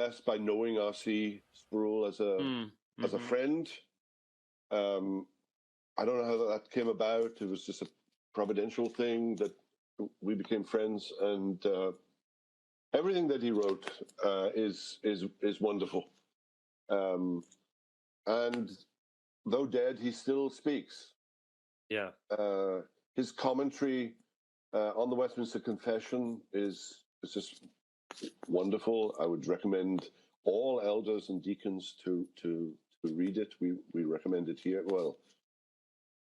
blessed by knowing R.C. Sproul as a friend. I don't know how that came about. It was just a providential thing that we became friends, and everything that he wrote is wonderful. And though dead, he still speaks. Yeah. His commentary on the Westminster Confession is just wonderful. I would recommend all elders and deacons to read it. We recommend it here. Well,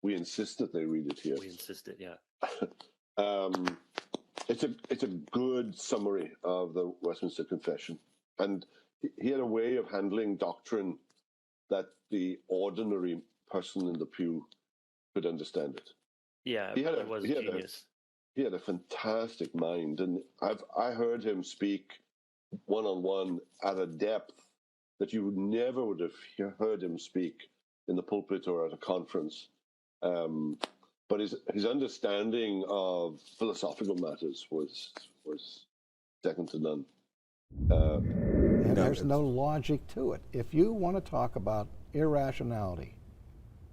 we insist that they read it here. We insist it, yeah. It's a good summary of the Westminster Confession, and he had a way of handling doctrine that the ordinary person in the pew could understand it. Yeah, he was genius. He had a fantastic mind, and I heard him speak one-on-one at a depth that you never would have heard him speak in the pulpit or at a conference. But his understanding of philosophical matters was second to none. And there's no logic to it. If you want to talk about irrationality,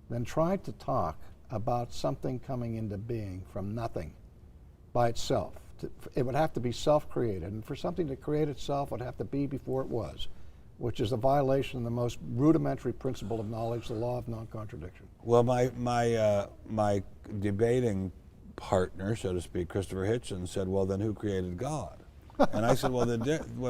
then try to talk about something coming into being from nothing by itself. It would have to be self-created, and for something to create itself, it would have to be before it was, which is a violation of the most rudimentary principle of knowledge, the law of non-contradiction. Well, my debating partner, so to speak, Christopher Hitchens, said, "Well, then who created God?" And I said, "Well,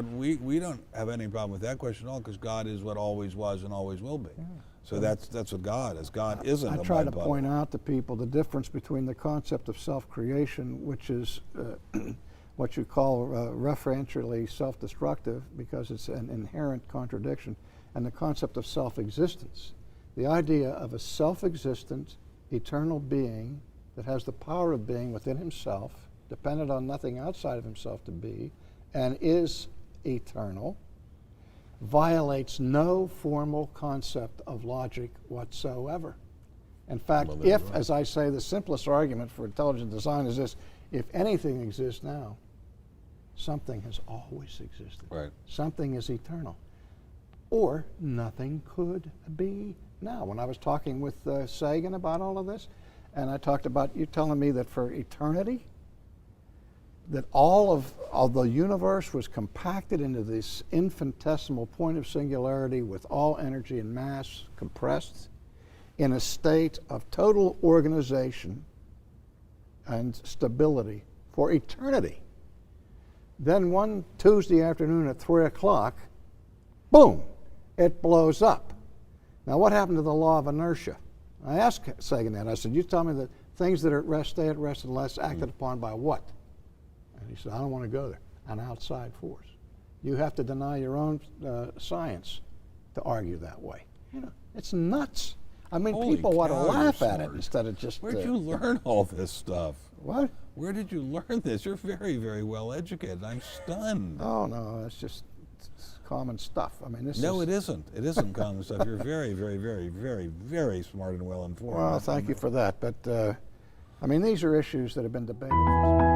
we don't have any problem with that question at all, because God is what always was and always will be." Yeah. So that's what God is. God isn't. I try to point out to people the difference between the concept of self-creation, which is what you call referentially self-destructive because it's an inherent contradiction, and the concept of self-existence. The idea of a self-existent, eternal being that has the power of being within himself, dependent on nothing outside of himself to be, and is eternal, violates no formal concept of logic whatsoever. In fact, as I say, the simplest argument for intelligent design is this: if anything exists now, something has always existed. Right. Something is eternal. Or nothing could be now. When I was talking with Sagan about all of this, and I talked about you telling me that for eternity, that all of the universe was compacted into this infinitesimal point of singularity with all energy and mass compressed in a state of total organization and stability for eternity. Then one Tuesday afternoon at 3 o'clock, boom, it blows up. Now what happened to the law of inertia? I asked Sagan that. I said, you tell me that things that are at rest stay at rest unless acted upon by what? And he said, I don't want to go there. An outside force. You have to deny your own science to argue that way. You know, it's nuts. I mean, Holy people want to cow, laugh you're at it smart. instead of just... Where'd you learn all this stuff? What? Where did you learn this? You're very, very well educated. I'm stunned. Oh, no, it's just common stuff. I mean, No, it isn't. It isn't common stuff. You're very, very, very, very, very smart and well informed. Well, thank you for that. But, I mean, these are issues that have been debated for